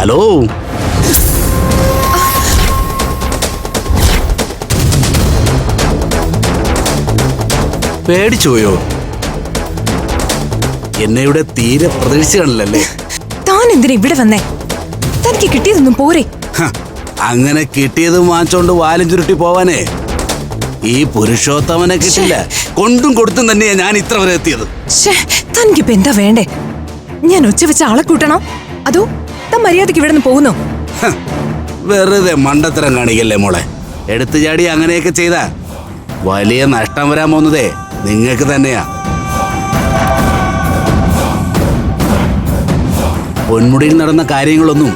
Hello, പേടിച്ചുപോയോ? എന്നെ ഇവിടെ തീരെ പ്രതീക്ഷിച്ചു കാണില്ലല്ലേ? താൻ എന്തിനാ ഇവിടെ വന്നേ? തനിക്ക് കിട്ടിയതൊന്നും പോരെ? അങ്ങനെ കിട്ടിയത് വാങ്ങിച്ചോണ്ട് വാലും ചുരുട്ടി പോവാനേ ഈ പുരുഷോത്തമനെ കിട്ടില്ല. കൊണ്ടും കൊടുത്തും തന്നെയാ ഞാൻ ഇത്ര വരെ എത്തിയത്. തനിക്കിപ്പോ എന്താ വേണ്ടേ? ഞാൻ ഉച്ച വെച്ച ആളെ കൂട്ടണോ അതോ താൻ മര്യാദക്ക് ഇവിടെ നിന്ന് പോകുന്നോ? വെറുതെ മണ്ടത്തരം കാണിക്കല്ലേ മോളെ. എടുത്തു ചാടി അങ്ങനെയൊക്കെ ചെയ്താ വലിയ നഷ്ടം വരാൻ പോകുന്നതേ നിങ്ങൾക്ക് തന്നെയാ. പൊന്മുടിയിൽ നടന്ന കാര്യങ്ങളൊന്നും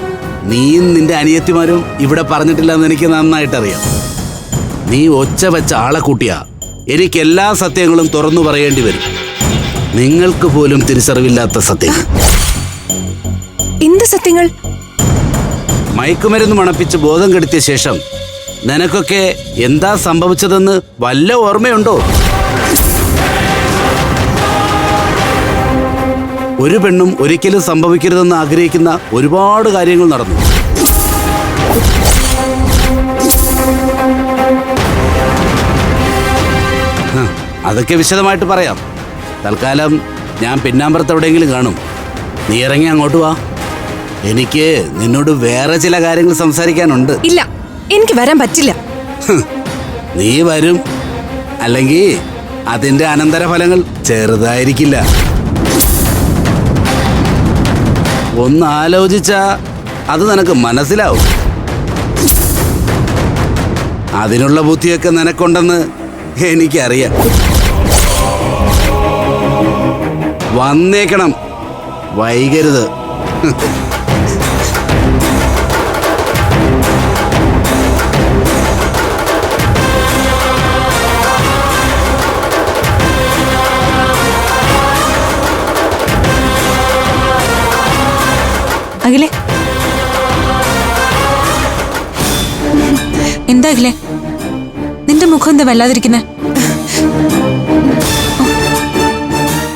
നീയും നിന്റെ അനിയത്തിമാരും ഇവിടെ പറഞ്ഞിട്ടില്ലെന്ന് എനിക്ക് നന്നായിട്ടറിയാം. നീ ഒച്ച വെച്ച ആളെ കൂട്ടിയാ എനിക്ക് എല്ലാ സത്യങ്ങളും തുറന്നു പറയേണ്ടി വരും. നിങ്ങൾക്ക് പോലും തിരിച്ചറിവില്ലാത്ത സത്യങ്ങൾ. എന്ത് സത്യങ്ങൾ? മയക്കുമരുന്ന് മണപ്പിച്ച് ബോധം കെടുത്തിയ ശേഷം നിനക്കൊക്കെ എന്താ സംഭവിച്ചതെന്ന് വല്ല ഓർമ്മയുണ്ടോ? ഒരു പെണ്ണും ഒരിക്കലും സംഭവിക്കരുതെന്ന് ആഗ്രഹിക്കുന്ന ഒരുപാട് കാര്യങ്ങൾ നടന്നു. അതൊക്കെ വിശദമായിട്ട് പറയാം. തൽക്കാലം ഞാൻ പിന്നാമ്പുറത്ത് എവിടെയെങ്കിലും കാണും. നീ ഇറങ്ങി അങ്ങോട്ട് വാ. എനിക്ക് നിന്നോട് വേറെ ചില കാര്യങ്ങൾ സംസാരിക്കാനുണ്ട്. ഇല്ല, എനിക്ക് വരാൻ പറ്റില്ല. നീ വരും, അല്ലെങ്കിൽ അതിന്റെ അനന്തരഫലങ്ങൾ ചെറുതായിരിക്കില്ല. ഒന്ന് ആലോചിച്ചാ അത് നിനക്ക് മനസ്സിലാവും. അതിനുള്ള ബുദ്ധിയൊക്കെ നിനക്കുണ്ടെന്ന് എനിക്കറിയാം. വന്നേക്കണം, വൈകരുത്. അഖിലേ, എന്താ അഖിലേ, നിന്റെ മുഖം എന്താ വല്ലാതിരിക്കുന്നെ?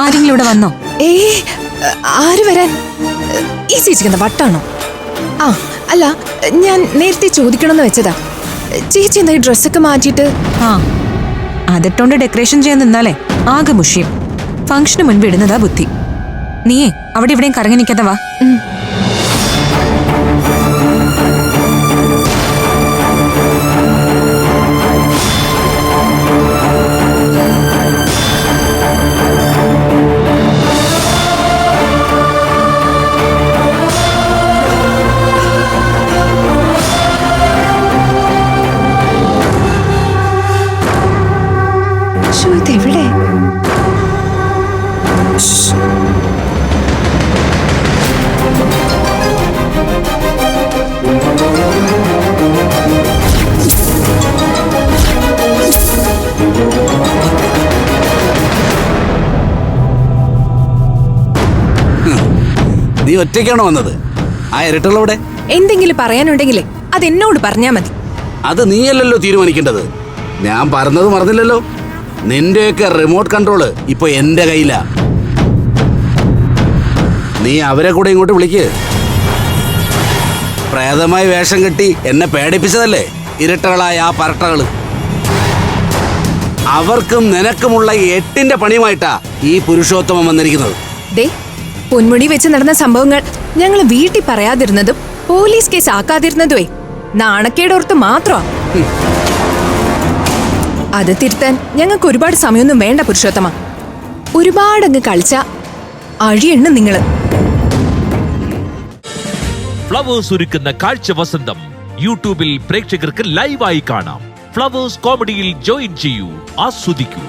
ആരെങ്കിലും ഇവിടെ വന്നോ? ആര് വരാൻ? ഈ ചേച്ചിക്കുന്ന വട്ടാണോ? ആ അല്ല, ഞാൻ നേരത്തെ ചോദിക്കണമെന്ന് വെച്ചതാ. ചേച്ചി എന്താ ഈ ഡ്രസ്സൊക്കെ മാറ്റിയിട്ട്? ആ, അതിട്ടോണ്ട് ഡെക്കറേഷൻ ചെയ്യാൻ നിന്നാലേ ആകെ മുഷിയും. ഫംഗ്ഷന് മുൻപ് ഇടുന്നതാ ബുദ്ധി. നീയേ അവിടെ ഇവിടെയും കറങ്ങി നിൽക്കാതെ വാ. ഇതെവിടെ? നീ ഒറ്റയ്ക്കാണോ വന്നത്? ആ ഇരട്ടുള്ളവിടെ എന്തെങ്കിലും പറയാനുണ്ടെങ്കിലേ അത് എന്നോട് പറഞ്ഞാ മതി. അത് നീയല്ലല്ലോ തീരുമാനിക്കേണ്ടത്. ഞാൻ പറഞ്ഞത് മറന്നില്ലല്ലോ. നിന്റെയൊക്കെ റിമോട്ട് കൺട്രോള് ഇപ്പൊ എന്റെ കയ്യിലാ. നീ അവരെ കൂടെ ഇങ്ങോട്ട് വിളിക്ക്. പ്രേതമായി വേഷം കെട്ടി എന്നെ പേടിപ്പിച്ചതല്ലേ ഇരട്ടകളായ ആ പരട്ടകള്. അവർക്കും നിനക്കുമുള്ള 8ന്റെ പണിയുമായിട്ടാ ഈ പുരുഷോത്തമം വന്നിരിക്കുന്നത്. ദേ, പൊന്മുടി വെച്ച് നടന്ന സംഭവങ്ങൾ ഞങ്ങൾ വീട്ടിൽ പറയാതിരുന്നതും പോലീസ് കേസ് ആക്കാതിരുന്നതുമേ നാണക്കേടോർത്ത് മാത്രമാ. അത് തിരുത്താൻ ഞങ്ങൾക്ക് ഒരുപാട് സമയമൊന്നും വേണ്ട പുരുഷോത്തമ. ഒരുപാടങ്ങ് കളിച്ച അഴിയെണ്ണ നിങ്ങള്. ഫ്ലവേഴ്സ് ഒരുക്കുന്ന കാഴ്ച വസന്തം യൂട്യൂബിൽ പ്രേക്ഷകർക്ക് ലൈവായി കാണാം. ഫ്ലവേഴ്സ് കോമഡിയിൽ ജോയിൻ ചെയ്യൂ, ആസ്വദിക്കൂ.